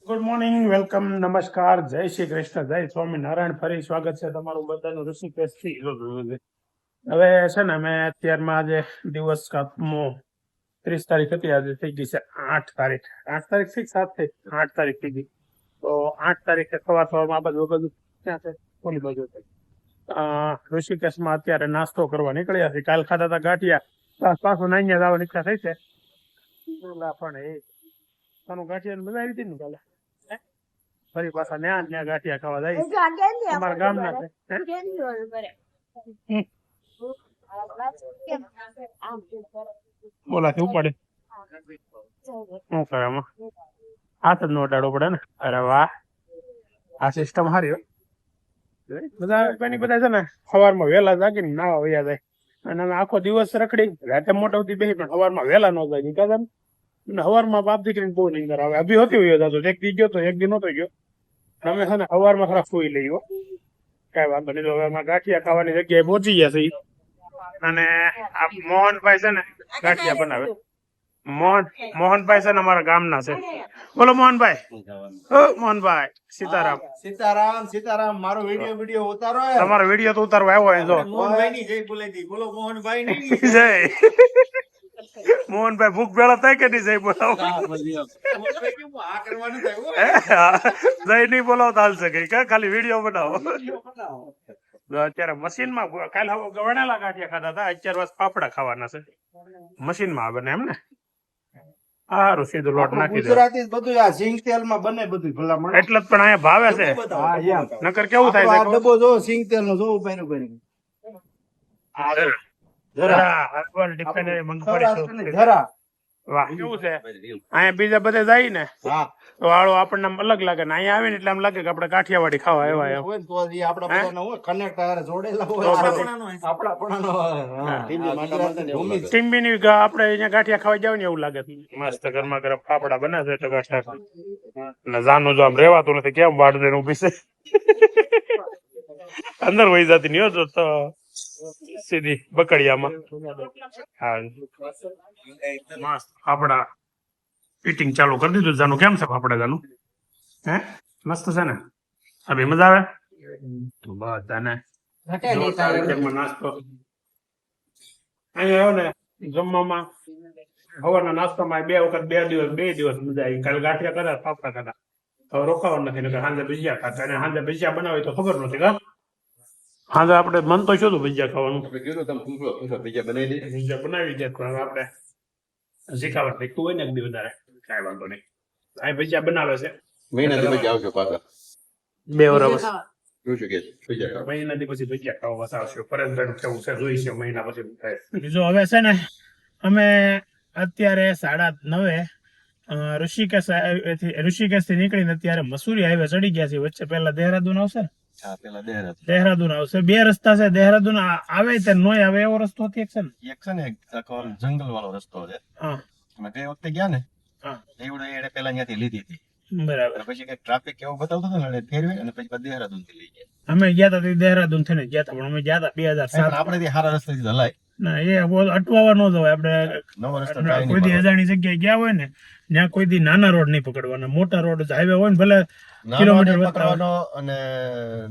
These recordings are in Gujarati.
ગુડ મોર્નિંગ, વેલકમ, નમસ્કાર, જય શ્રી કૃષ્ણ, જય સ્વામિનારાયણ. ફરી સ્વાગત છે તમારું બધાનું ઋષિકેશથી. હવે છે ને અમે અત્યારમાં આજે દિવસ 30 તારીખ હતી, આજે થઈ ગઈ છે 8 તારીખ. 8 તારીખ થી 7 થઈ, 8 તારીખ થઈ ગઈ. તો 8 તારીખે સવારમાં આ બધું ક્યાં છે? કોની બાજુ છે? ઋષિકેશમાં અત્યારે નાસ્તો કરવા નીકળ્યા છે. કાલ ખાતા હતા ગાંઠિયા, પાછું નાઈયા જવાની ઈચ્છા થઈ છે. પણ એ તારું ગાંઠિયા મજા આવી હતી ને કાલે? ફરી પાછા ન્યા ગાંઠિયા ખાવા જાય અમારા ગામના છે. બોલાથી ઉપાડે શું કરે આમાં? હાથ જ નો અડાડવો પડે ને. અરે વાહ, આ સિસ્ટમ સારી હો. બધા છે ને સવારમાં વહેલા જાગીને નાવા વયા જાય, અને અમે આખો દિવસ રખડી રાતે મોટા સુધી બેસી, પણ સવારમાં વહેલા ન જાય. નીકળતા ને સવારમાં બાપ દીકરીને બહુ નીંદર આવે. અભી હોતી હોય જતો, એક દી ગયો તો એક દી નતો ગયો. અમે છે ને સવારમાં ખરા સુઈ લઈએ, કઈ વાંધો નહીં. હવે અમારે ગાંઠિયા ખાવાની જગ્યાએ પહોંચી ગયા છે. અને આ મોહનભાઈ છે ને ગાંઠિયા બનાવે. મોહનભાઈ છે ને અમારા ગામના છે. બોલો મોહનભાઈ. મોહનભાઈ, સીતારામ. સીતારામ સીતારામ. મારો વિડિયો ઉતારો. તમારો વિડિયો તો ઉતારવા આવ્યો હોય. જો મોહનભાઈ ની જય બોલાઈ દી. બોલો મોહનભાઈ ની જય. મોહનભાઈ ભૂખ ભેળા થાય કે નહીં? જય બોલાવો. જય નહીં બોલાવો તો હાલશે કઈ, ખાલી વિડીયો બનાવો. અત્યારે મશીનમાં કાલે વણેલા ગાંઠિયા ખાધા હતા, અત્યારે બસ ફાફડા ખાવાના છે. મશીનમાં બને એમ ને? સારું, સીધું લોટ નાખી દે. ગુજરાતી બધું આ સિંગ તેલ માં બને બધું ભલામણ. એટલે જ પણ અહીંયા ભાવે છે. નકર કેવું થાય છે? ડબ્બો જો સિંગ તેલ નો જો પહેરું પહેરું. વાહ, કેવું છે? અહીંયા બીજા બધે જાય ને તો વાળો આપણને અલગ લાગે ને, અહીંયા આવે ને એટલે આમ લાગે કે આપણે કાઠિયાવાડી ખાવા આવ્યા. ટીમ્બીની આપણે અહીંયા ગાંઠિયા ખાવા જાવ ને એવું લાગે. મસ્ત ગરમા ગરમ ફાફડા બને છે તો ગાંઠિયા જાનું જો આમ રેવાતું નથી. કેમ વાડ દઈને ઉભી છે? અંદર વહી જતી નહીં હો તો સીધી બકડિયામાં. હા, મસ્ત ફાફડા ઈટિંગ ચાલુ કરી દીધું. જાનું કેમ છે ફાફડા? જાનું હે મસ્ત છે ને? અભી મજા આવે બધાને. નાસ્તો અહીંયા આવ્યો ને જમવામાં, સવારના નાસ્તામાં 2 વખત 2 દિવસ મજા આવી. કાલે ગાંઠિયા કર્યા, ફાફડા ખાધા. હવે રોકાવાનું નથી, સાંજે ભજીયા ખાતા. અને સાંજે ભજીયા બનાવી તો ખબર નથી કા. હાજે આપણે મન તો શું હતું ભજીયા ખાવાનું? ભજીયા બનાવી દે, પણ આપણે શીખાવટ લખતું હોય ને એક દી વધારે કઈ વાંધો નહીં. આ ભજીયા બનાવે છે 2 વર્ષ. મહિનાથી પછી ભજીયા ખાવા બસ આવશે. ફરજદાર કેવું છે જોઈ છે મહિના પછી થાય. બીજું હવે છે ને અમે અત્યારે 9:30 ઋષિકેશ થી નીકળીને અત્યારે મસૂરી હાઈવે ચડી ગયા છે. વચ્ચે પેલા દેહરાદૂન આવશે. દેહરાદૂન આવશે. 2 રસ્તા છે. દેહરાદૂન આવે તે નોય આવે એવો રસ્તો છે ને? એક છે ને જંગલ વાળો રસ્તો છે. હા, અમે તે વખતે ગયા ને એવડે પેલા ત્યાંથી લીધી હતી. બરાબર. પછી કઈક ટ્રાફિક એવું બતાવતો હતો ને ફેરવે, અને પછી દેહરાદૂન થી લઈ ગયા. અમે ગયા હતા દેહરાદૂન થઈને ગયા હતા, પણ અમે ગયા હતા 2007. આપણે થી સારા રસ્તે હલાય ના, એ અટવાવા ન જવાય. આપણે કોઈ દી અજાણી જગ્યાએ ગયા હોય ને ત્યાં કોઈ દી નાના રોડ નહીં પકડવાના. મોટા રોડ હાઈવે હોય ને ભલે કિલોમીટર પકડવાનો, અને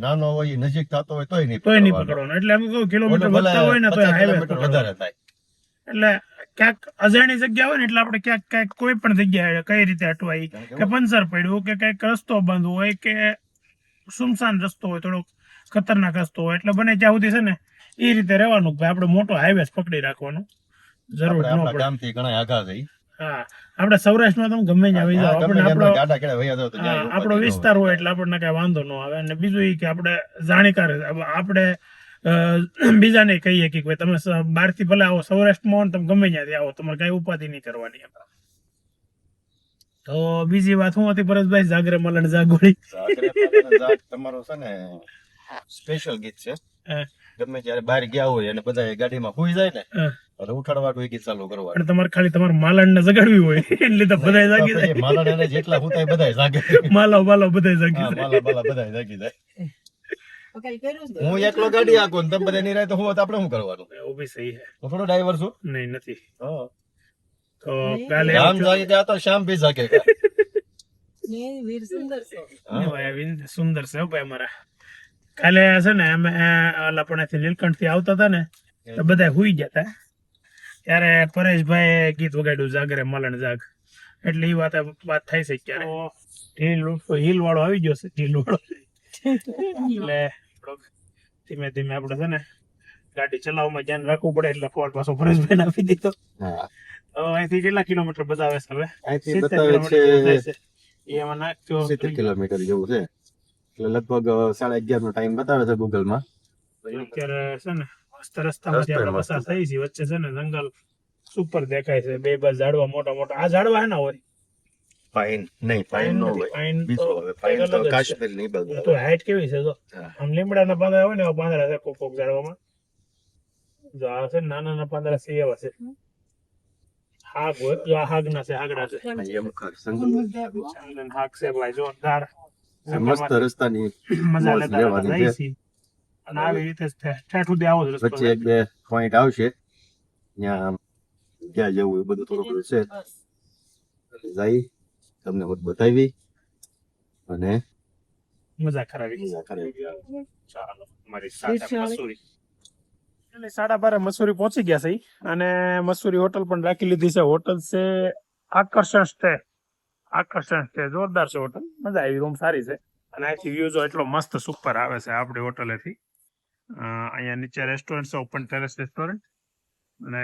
નાનો હોય નજીક થતો હોય તોય નહીં પકડવાનો. એટલે અમે કહું કિલોમીટર વધતા હોય ને તો હાઈવે વધારે થાય. એટલે ક્યાંક અજાણી જગ્યા હોય ને એટલે આપણે ક્યાંક કોઈ પણ જગ્યાએ કઈ રીતે અટવાય, કે પંચર પડ્યું, કે કઈક રસ્તો બંધ હોય, કે સુમસાન રસ્તો હોય, થોડોક ખતરનાક રસ્તો હોય, એટલે બને ત્યાં સુધી છે ને એ રીતે રહેવાનું. આપણે મોટો હાઈવે પકડી રાખવાનો જરૂર ન પડે. ગામથી ઘણા આગા થઈ. હા, આપણે સૌરાષ્ટ્રમાં તમે ગમે ત્યાં આવી જાવ, આપણો વિસ્તાર હોય એટલે આપણને કઈ વાંધો ન આવે. અને બીજું એ કે આપણે જાણીકાર, આપણે બીજાને કહીએ કે તમે બહારથી ભલે આવો, સૌરાષ્ટ્રમાં તમે ગમે ત્યાંથી આવો, તમારે કઈ ઉપાધિ નહીં કરવાની. તો બીજી વાત શું હતી પરેશભાઈ? જાગરે મલણ જાગોળી તમારો છે ને સ્પેશિયલ ગીત છે. ગમે ત્યારે બહાર ગયા હોય અને બધા ગાડીમાં સુઈ જાય ને એટલે ઉઠાડવાનું ગીત ચાલુ કરવાનું. અને તમારે ખાલી તમારે માલણ ને જગાડવી હોય એટલે તો બધા જાગી જાય. માલણ એને જેટલા સુતાય બધા જાગે. માલો બધા જાગી જાય. માલા બધા જાગી જાય. હું એકલો ગાડી આખું, તમે બધા ની રાય તો હું આપણે શું કરવાનું? એવું બી સહી છે. હું થોડો ડ્રાઈવર છું. નહીં નથી. હા, તો કાલે શામ જાગે તો શામ ભી જાગે. સુંદર છે હો ભાઈ અમારા. કાલે છે ને અમે ઓલા પણ નીલકંઠ થી આવતા હતા ને તો બધા હુઈ ગયા હતા ત્યારે પરેશભાઈ ગીત વગાડ્યું જાગરે મલણ જાગ એટલે એ વાત થાય છે ક્યારે હિલ વાળો આવી ગયો છે હિલ વાળો એટલે ધીમે ધીમે આપડે છે ને ગાડી ચલાવવામાં ધ્યાન રાખવું પડે એટલે ફોન પાછો પરેશભાઈ ને આપી દીધો. અહીંથી કેટલા કિલોમીટર બતાવે છે હવે? અહીંથી બતાવે છે એમાં નાખ્યો 70 કિલોમીટર જેવું છે એટલે લગભગ 11:30 નો ટાઈમ બતાવે છે ગૂગલ માં. અત્યારે છે ને મસ્ત રસ્તામાંથી આપણે પસાર થઈ છીએ. વચ્ચે છે ને જંગલ સુપર દેખાય છે. બે બાજુ ઝાડવા મોટા મોટા. આ ઝાડવા હે ના હોય પાઇન નહીં, પાઇન નો હોય, પાઇન બીજો હવે પાઇન તો કાશ્મીર ની બાજુ. તો હાઈટ કેવી છે? જો આમ લીમડાના પાંદડા હોય ને એવા પાંદડા છે કોક કોક ઝાડવામાં. જો આ છે નાના નાના પાંદડા છે એવા છે. હાગ હોય જો આ હાગના છે, હાગડા છે. એમ કર સંગલ હાગ છે ભાઈ જોરદાર. મસ્ત રસ્તાની મજા મોજ લેતા લેવાની જાય છે. છે. અને આવી રીતે ઠેઠ સુધી આવો જ રસ્તો વચ્ચે એક બે પોઈન્ટ આવશે ત્યાં ક્યાં જવું એ બધું થોડું ઘણું છે. જઈ તમને બધું બતાવી અને મજા કરાવી. મજા કરાવી. ચાલો મારી સાથે મસૂરી એટલે 12:30 મસૂરી પહોંચી ગયા છે અને મસૂરી હોટલ પણ રાખી લીધી છે. હોટલ છે આકર્ષણ સ્ટે જોરદાર છે હોટલ. મજા આવી. રૂમ સારી છે અને અહીંથી વ્યૂ જો એટલો મસ્ત સુપર આવે છે આપણી હોટલેથી. અહીંયા નીચે રેસ્ટોરન્ટ છે, ઓપન ટેરેસ રેસ્ટોરન્ટ અને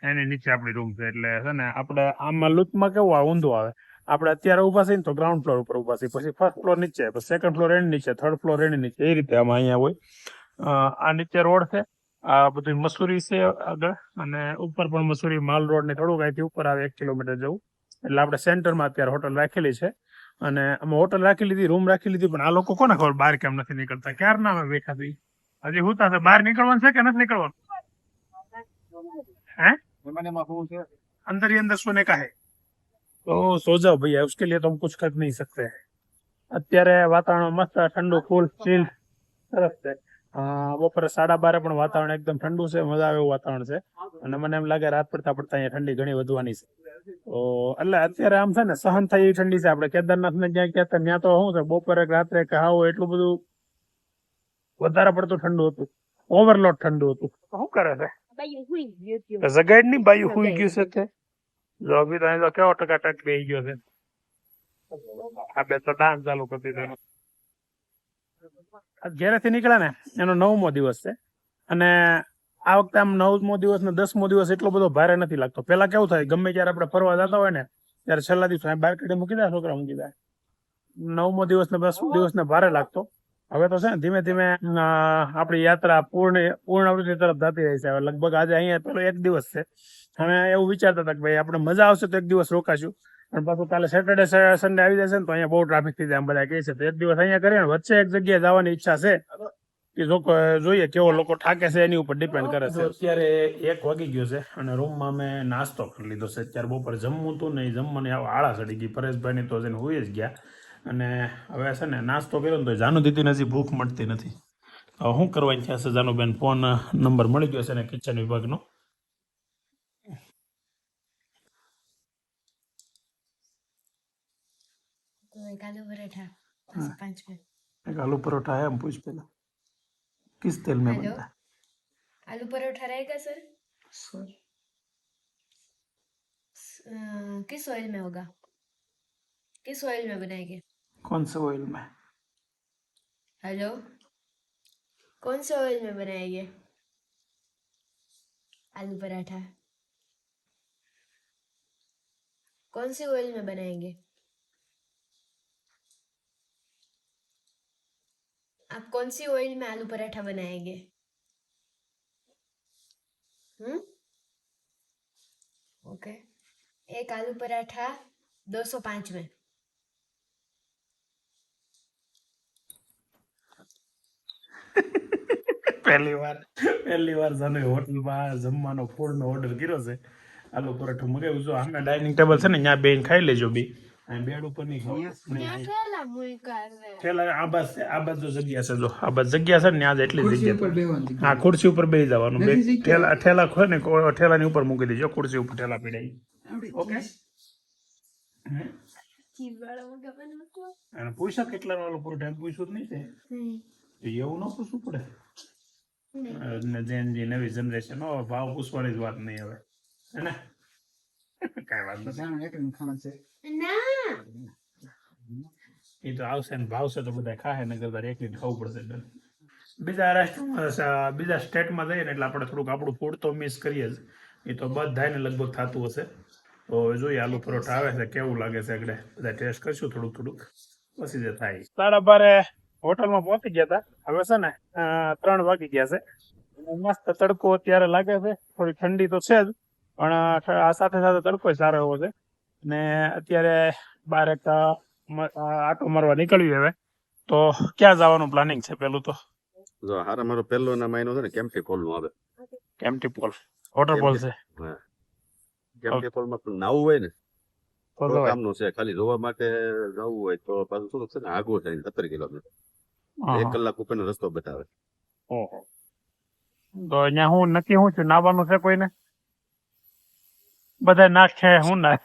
એની નીચે આપણી રૂમ છે. એટલે છે ને આપણે આમાં લૂટમાં કેવું આવે ઊંધું આવે. આપણે અત્યારે ઊભા છીએ ને તો ગ્રાઉન્ડ ફ્લોર ઉપર ઊભા છીએ, પછી ફર્સ્ટ ફ્લોર નીચે, પછી સેકન્ડ ફ્લોર એની નીચે, થર્ડ ફ્લોર એની નીચે, એ રીતે આમાં અહીંયા હોય. આ નીચે રોડ છે, આ બધું મસૂરી છે આગળ અને ઉપર પણ મસૂરી માલ રોડ ને થોડુંક અહીંથી ઉપર આવે 1 કિલોમીટર જેવું. એટલે આપણે સેન્ટરમાં અત્યારે હોટલ રાખેલી છે અને અમે હોટલ રાખી લીધી, રૂમ રાખી લીધી. પણ આ લોકો કોને ખબર બહાર કેમ નથી નીકળતા? ક્યારના અમે બેઠા છીએ, હજી હુતા છે. બહાર નીકળવાનું છે કે નથી નીકળવાનું? હે अंदर ही अंदर सोने का है तो सो जाओ भैया, उसके लिए तो हम कुछ कर नहीं सकते. અત્યારે વાતાવરણ મસ્ત ઠંડુ ફૂલ ચીલ સરસ છે. બપોરે 12:30 પણ વાતાવરણ એકદમ ઠંડુ છે, મજા આવે એવું વાતાવરણ છે. અને મને એમ લાગે રાત પડતા પડતા અહીંયા ઠંડી ઘણી વધવાની છે. તો એટલે અત્યારે આમ છે ને સહન થાય એવી ઠંડી છે. આપણે કેદારનાથ ને જ્યાં ગયા હતા ત્યાં તો શું છે, બપોરે રાત્રે કહાવો એટલું બધું વધારે પડતું ઠંડુ હતું, ઓવરલોડ ઠંડુ હતું. શું કરે છે જગાડ ની બાયું હુઈ ગયું છે તે જો અભી તો કેવો ટકાટક બેહી ગયો છે. આ બે તો ડાન્સ ચાલુ કરી દીધો. ઘેરેથી નીકળ્યા ને એનો 9મો દિવસ છે અને આ વખતે આમ 9મો દિવસ ને 10મો દિવસ એટલો બધો ભારે નથી લાગતો. પેલા કેવું થાય, ગમે ત્યારે આપણે ફરવા જતા હોય ને ત્યારે છેલ્લા દિવસ બાર કાઢી મૂકી દે છોકરા, મૂકી દે. 9મો દિવસ ને 10મો દિવસ ને ભારે લાગતો. હવે તો છે ને ધીમે ધીમે આપણી યાત્રા પૂર્ણાવૃત્તિ તરફ જતી રહી છે. હવે લગભગ આજે અહીંયા પેલો 1 દિવસ છે. અમે એવું વિચારતા હતા કે ભાઈ આપણે મજા આવશે તો 1 દિવસ રોકાશું, અને પાછું કાલે સેટરડે સન્ડે આવી જશે ને તો અહીંયા બહુ ટ્રાફિક થઈ જાય. આમ બધા કહે છે તો 1 દિવસ અહીંયા કરીએ ને. વચ્ચે એક જગ્યાએ જવાની ઈચ્છા છે કે જોઈએ કેવો લોકો થાકે છે એની ઉપર ડિપેન્ડ કરે છે. અત્યારે 1 વાગી ગયો છે અને રૂમમાં અમે નાસ્તો કરી લીધો છે. અત્યારે બપોરે જમવું હતું ને, જમવાની આળા ચડી ગઈ. પરેશભાઈ તો જઈને હોઈ જ ગયા અને હવે છે ને નાસ્તો કર્યો ને તો જાનુ દીદીને હજી ભૂખ મળતી નથી. શું કરવાની થયા છે જાનુબેન? ફોન નંબર મળી ગયો છે ને કિચન વિભાગનો. एक आलू पराठा 5 में. एक आलू परोठा है, हम पूछ पहले किस तेल में हेलो, बनता है? आलू पराठा रहेगा सर? सर किस ऑयल में होगा? किस ऑयल में बनाएंगे? कौन से ऑयल में? हेलो, कौन से ऑयल में बनाएंगे आलू पराठा? कौन से ऑयल में बनाएंगे? आप कौन सी ऑयल में आलू पराठा बनाएंगे? ओके, एक आलू पराठा 205 में. પહેલી વાર જાને હોટલમાં જમવાનો ફૂડનો ઓર્ડર કર્યો છે. આલુ પરોઠું મગાવ્યું. જો આમે ડાઇનિંગ ટેબલ છે ને ત્યાં બેન ખાઈ લેજો બી. અહીં બેડ ઉપર નહીં ઠેલા. આ બાજુ જગ્યા છે, જો આ બાજુ જગ્યા છે ને ત્યાં જ એટલી જગ્યા. હા, ખુરશી ઉપર બેસી જવાનું. બે ઠેલા ખોય ને ઠેલાની ઉપર મૂકી દેજો. ખુરશી ઉપર ઠેલા પીડાઈ. ઓકે, અને પૂછો કેટલા વાળો પૂરો ટાઈમ પૂછ્યું જ નહીં તે એવું ન પૂછવું પડે અને જે નવી જનરેશન હો ભાવ પૂછવાની જ વાત નહીં હવે હે ને કઈ વાત નથી એ તો આવશે ને ભાવશે તો બધા ખાહે ને કરતા એકલી ખાવું પડશે બીજા રાષ્ટ્રમાં બીજા સ્ટેટમાં જઈએ ને એટલે આપણે થોડુંક આપણું ફૂડ તો મિસ કરીએ જ એ તો બધાને લગભગ થતું હશે તો જોઈએ આલુ પરોઠા આવે છે કેવું લાગે છે આગળ બધા ટેસ્ટ કરશું થોડુંક પછી જે થાય 12:30 હોટલમાં પહોંચી ગયા હતા હવે છે ને 3 વાગી ગયા છે મસ્ત તડકો અત્યારે લાગે છે થોડી ઠંડી તો છે જ પણ આ સાથે સાથે તડકો સારો એવો છે ને અત્યારે બહાર એક આટો મારવા નીકળ્યું હવે તો ક્યાં જવાનું પ્લાનિંગ છે પેલું તો જો હારા મારો પહેલો નામ આઈનો છે ને કેમ્પટી પોલ નું આવે કેમ્પટી પોલ વોટરફોલ છે કેમ્પટી પોલ માં નાવું હોય ને તો તો કામનું છે ખાલી જોવા માટે જવું હોય તો પાછું થોડુંક છે ને આગળ થાય 17 કિલોમીટર 1 કલાક ઉપરનો રસ્તો બતાવે ઓહો તો અહીંયા હું નક્કી હું છું નાવાનું છે કોઈને બધા નાખે હું ના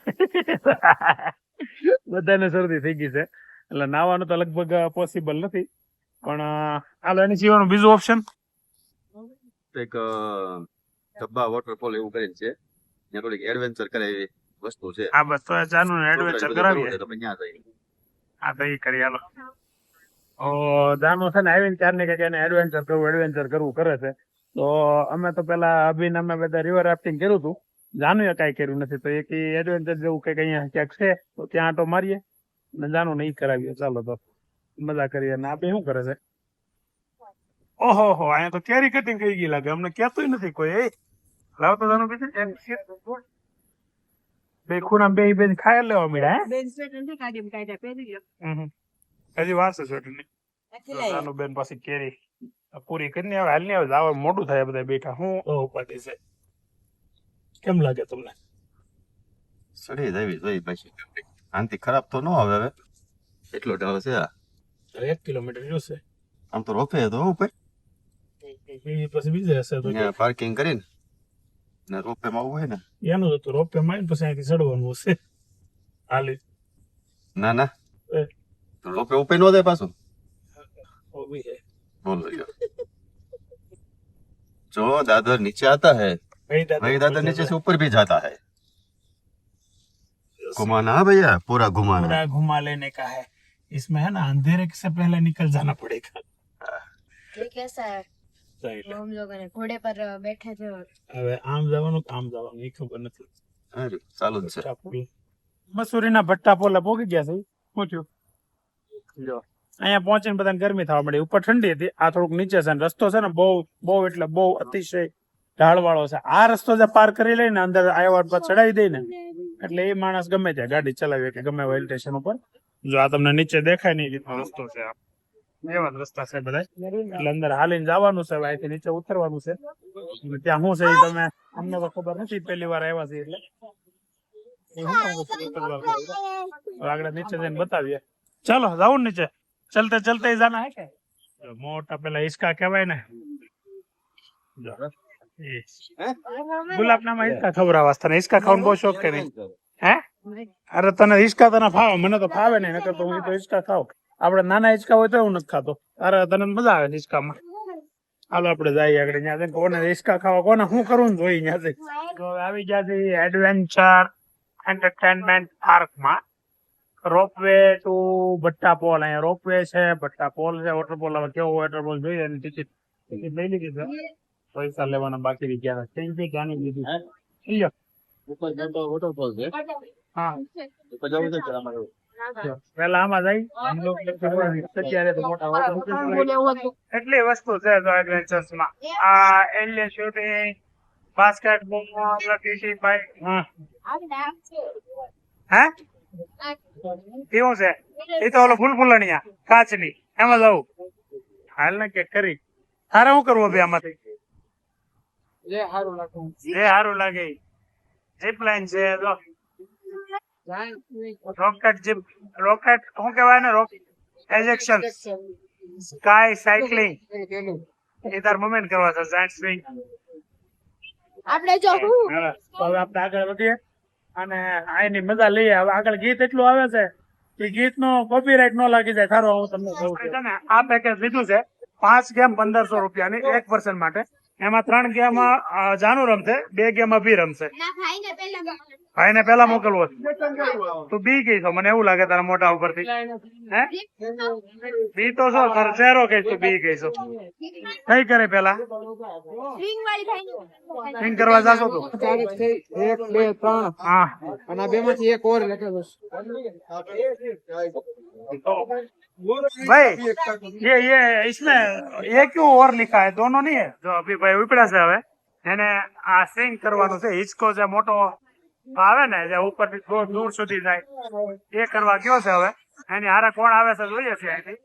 બધાને શરદી થઈ ગઈ છે એટલે નાવાનું તો લગભગ પોસિબલ નથી પણ હાલો એની સિવાયનું બીજું ઓપ્શન એક ડબ્બા વોટરફોલ એવું કરીને છે ત્યાં થોડીક એડવેન્ચર કરે એવી વસ્તુ છે આ બસ તો ચાનું એડવેન્ચર કરાવીએ તમે ત્યાં જઈ આ તો ઈ કરી હાલો ઓ જાનું છે ને આવીને ચારને કે એને એડવેન્ચર કરવું કરે છે તો અમે તો પેલા અભિન અમે બધા રિવર રાફ્ટિંગ કર્યું હતું જાનુએ કાંઈ કર્યું નથી તો એક એડવેન્ચર જેવું કંઈક અહીંયા ક્યાંક છે તો ત્યાં આટો મારીએ ને જાનું નહીં કરાવીએ ચાલો તો મજા કરીએ ને આ બે શું કરે છે ઓહો હો અહીંયા તો કેરી કટિંગ થઈ ગઈ લાગે અમને કહેતું નથી કોઈ એ લાવતો જાનું બીજું બે ખૂણા બે ખાઈ લેવા મળ્યા હજી વાર છે સ્વેટર ની નાનું બેન પાછી કેરી પૂરી કરીને હવે હાલ ની આવે જવા મોડું થાય બધા બેઠા હું ઉપાધિ છે કેમ લાગે તમને સડી દેવી જોઈ પછી આનથી ખરાબ તો ન આવે હવે એટલો ઢાળ છે આ 1 કિલોમીટર જોશે આમ તો રોપે તો ઉપર પછી બીજે હશે તો ત્યાં પાર્કિંગ કરીને ને રોપે માં આવવું હોય ને એનું તો રોપે માં પછી અહીંથી ચડવાનું હશે હાલી ના ના રોપે ઉપર નો દે પાછું ઓવી હે बोलो जो दादर नीचे आता है वही दादर नीचे से ऊपर भी जाता है घुमाना है भैया पूरा घुमाना पूरा घुमा लेने का है इसमें है ना अंधेरे से पहले निकल जाना पड़ेगा ये कैसा है सही हम लोगों ने घोड़े पर बैठे थे હવે આમ જવાનું એ ખબર નથી अरे चालू છે મસૂરીના ભટ્ટા પોલા પોગી ગયા છે શું થયું જો અહીંયા પહોંચીને બધાને ગરમી થવા મળી ઉપર ઠંડી હતી આ થોડુંક નીચે છે ને રસ્તો છે ને બહુ એટલે બહુ અતિશય ઢાળવાળો છે આ રસ્તો જે પાર કરી લઈને અંદર આવ્યા પર ચડાવી દે ને એટલે એ માણસ ગમે ત્યાં ગાડી ચલાવે કે ગમે હિલ સ્ટેશન ઉપર જો આ તમને નીચે દેખાય નહીં રીતનો રસ્તો છે આ એવા જ રસ્તા છે બધા એટલે અંદર હાલીને જવાનું છે અહીંથી નીચે ઉતરવાનું છે ત્યાં શું છે એ તમે અમને તો ખબર નથી પહેલી વાર આવ્યા છે એટલે આગળ નીચે જઈને બતાવીએ ચાલો જાઉં નીચે चलते चलते ही जाना है क्या मोटा पहला इसका कहवाय ने गुलाब नाम इसका खबर वास्ता ने इसका खावन बहुत शौक के नहीं है अरे तने इसका तना भाव મને તો ફાવે નહીં નકર તો હું તો इसका ખાવ આપણે નાના હિચકા હોય તો હું નથી ખાતો અરે તને મજા આવે હિચકામાં હાલો આપણે જઈએ આગળ ત્યાં જઈને કોને હિચકા ખાવા કોને શું કરવું જોઈએ ત્યાં તો આવી ગયા છે એડવેન્ચર એન્ટરટેનમેન્ટ પાર્કમાં રોપવે ટુ ભટ્ટા પોલ અહીંયા રોપવે છે ભટ્ટા પોલ છે વોટરપોલ હવે કેવો વોટરપોલ જોઈએ એની ટિકિટ લઈ લીધી છે પૈસા લેવાના બાકી રહી ગયા છે જાણી લીધી वॉटरफॉल છે હા ઉપર જવું છે અમારે પેલા આમાં જઈ અત્યારે તો મોટા એટલી વસ્તુ છે તો એડવેન્ચર્સ માં આ alien shooting basketball TT bike હા કેવું છે એ તો ઓલો ફૂલફૂલણિયા કાચની એમાં જવું હાલ ને કે કરી તારે શું કરવું ભાઈ આમાંથી જે સારું લાગે જીપ લાઈન છે રોકેટ જીપ રોકેટ શું કહેવાય ને એજેક્શન સ્કાય સાયકલિંગ એ તાર મુવમેન્ટ કરવા છે જાયન્ટ સ્વિંગ આપણે જો હું હવે આપણે આગળ વધીએ અને આની મજા લઈએ હવે આગળ ગીત એટલું આવે છે એ ગીતનો કોપીરાઇટ ન લાગી જાય ખરો હું તમને કહું છું. છે ને આ પેકેજ લીધું છે 5 ગેમ 1500 રૂપિયાની એક પર્સન માટે. એમાં 3 ગેમ જાનુ રમશે, 2 ગેમ અભી રમશે. ભાઈને પેલા મોકલવો છે. તું બી ગઈ છો મને એવું લાગે તારા મોટા ઉપરથી. હે બી તો શું તારો ચહેરો કઈ તું બી ગઈ છો. કઈ કરે પેલા સ્વિંગ કરવા જાશો તું? 1 2 3 हाँ અને બે માંથી એક ઓર લખે બસ भाई ये इसमें ये क्यों और लिखा है? दोनों नहीं है जो अभी भाई उपड़ा से હવે એને આ સ્વિંગ કરવાનું છે. હિચકો જે મોટો આવે ને જે ઉપરથી દૂર સુધી જાય એ કરવા ગયો છે. હવે એની હારે કોણ આવે છે જોઈએ છે અહીંથી.